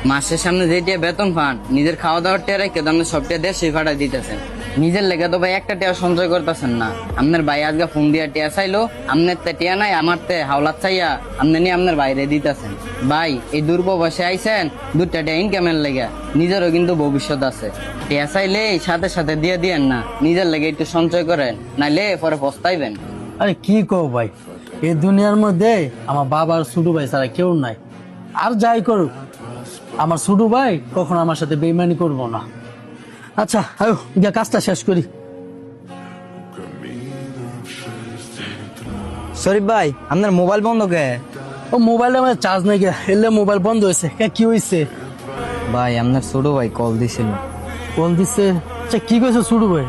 মাসের সামনে যে টিয়া বেতন পান নিজের খাওয়া দাওয়ার টিয়া রেখে তো আপনি সব টিয়া দেশে ফাটাই দিতেছেন। নিজের লেগে তো ভাই একটা টিয়া সঞ্চয় করতেছেন না। আপনার ভাই আজকে ফোন দিয়া টিয়া চাইলো, আপনার তে টিয়া নাই, আমার তে হাওলাত চাইয়া আপনি নিয়ে আপনার বাইরে দিতেছেন। ভাই এই দুর্বশে আইছেন দুটা টিয়া ইনকামের লেগে, নিজেরও কিন্তু ভবিষ্যৎ আছে। টিয়া চাইলে সাথে সাথে দিয়ে দিয়েন না, নিজের লেগে একটু সঞ্চয় করেন, নাইলে পরে পস্তাইবেন। আরে কি কো ভাই, এই দুনিয়ার মধ্যে আমার বাবার ছোট ভাই ছাড়া কেউ নাই। আর যাই করুক, আমার ছোট ভাই কখনো আমার সাথে বেইমানি করবো না। আচ্ছা আয়ো গিয়ে কাজটা শেষ করি। শরীফ ভাই, আপনার মোবাইল বন্ধ কে? ও মোবাইলে আমার চার্জ নাই গে, এলে মোবাইল বন্ধ হয়েছে। কি হয়েছে? ভাই আপনার ছোট ভাই কল দিছিল। কল দিছে? আচ্ছা কি কইছে ছোট ভাই?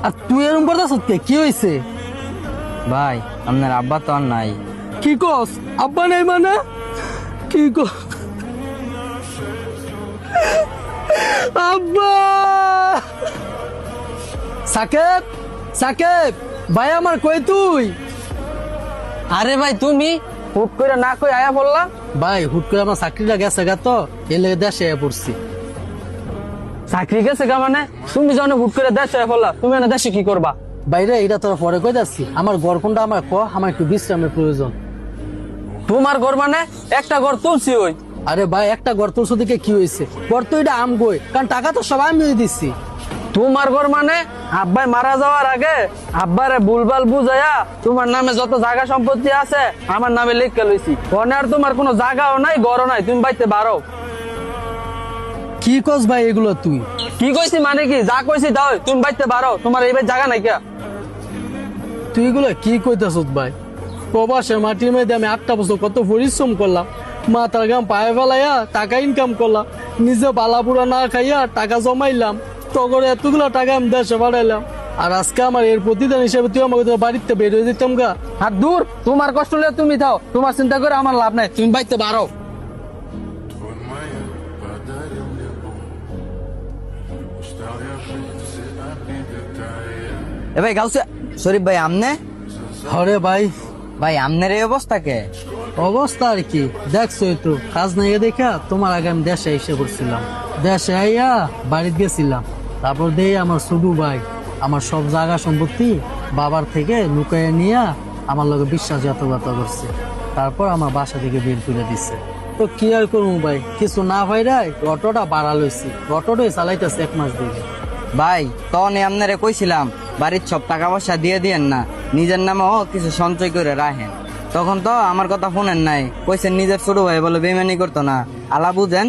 আর তুই এরকম করতেছ কে? কি হয়েছে? ভাই আপনার আব্বা তো আর নাই। কি কস? আব্বা নাই মানে? কি কস? আব্বা! সাকেব, সাকেব ভাই আমার কই তুই? আরে ভাই, তুমি হুট করে না কই আয়া বললা? ভাই হুট করে আমার চাকরিটা গেছে গা, তো এলে দেশে পড়ছি। চাকরি গেছে গা মানে? তুমি যখন হুট করে দেশে আয়া বললা, তুমি না দেশে কি করবা? বাইরে এটা তোরা পরে কই যাচ্ছি, আমার ঘর কোনটা আমার ক, আমার একটু বিশ্রামের প্রয়োজন। তোমার ঘর মানে? একটা ঘর তুলছি ওই। আরে ভাই একটা ঘর তোর দিকে কি হয়েছে? ঘর তো এটা আম গই, কারণ টাকা তো সব আমি দিচ্ছি। তোমার ঘর মানে? আব্বাই মারা যাওয়ার আগে আব্বারে ভুলভাল বুঝাইয়া তোমার নামে যত জায়গা সম্পত্তি আছে আমার নামে লিখে লইছি। ওনে আর তোমার কোনো জায়গাও নাই, ঘরও নাই, তুমি বাইতে বারো। কি কস ভাই এগুলো তুই? কি কইছি মানে কি? যা কইছি দাও, তুমি বাইতে বারো, তোমার এইবার জায়গা নাই কে? তুই এগুলো কি কইতাছ ভাই? প্রবাসে মাটির মধ্যে আমি 8টা বছর কত পরিশ্রম করলাম, মাথার গাম পায়ে ফেলাইয়া টাকা ইনকাম করলাম, নিজে বালাপুরা না খাইয়া টাকা জমাইলাম, তখন এতগুলো টাকা আমি দেশে পাঠাইলাম। আর আজকে আমার এর প্রতিদান হিসেবে তুই আমাকে তোর বাড়িতে বের হয়ে দিতাম গা। আর দূর, তোমার কষ্ট হলে তুমি থাও, তোমার চিন্তা করে আমার লাভ নাই, তুমি বাইতে বারো। এ ভাই গাউসে, শরীফ ভাই আমনে? হরে ভাই, ভাই আমনের এই অবস্থা কে? অবস্থা আর কি দেখছোই তো, কাজ নাই দেখা তোমার আগে আমি দেশে এসে পড়ছিলাম। দেশে আইয়া বাড়িতে গেছিলাম, তারপর দিয়ে আমার ছোট ভাই আমার সব জায়গা সম্পত্তি বাবার থেকে লুকাইয়া নিয়ে আমার লগে বিশ্বাসঘাতকতা করছে। তারপর আমার বাসা থেকে বের করে দিচ্ছে। তো কি আর করবো ভাই, কিছু না ভাইরাই অটোটা বাড়া লইছি, অটোটাই চালাইতেছে 1 মাস দিকে। ভাই তখন আপনারে কইছিলাম বাড়ির সব টাকা পয়সা দিয়ে দিয়েন না, নিজের নামেও কিছু সঞ্চয় করে রাখেন। তখন তো আমার কথা শুনেন নাই, কইছেন নিজের ছোট ভাই বলে বেমানি করতো না। আলা বুঝেন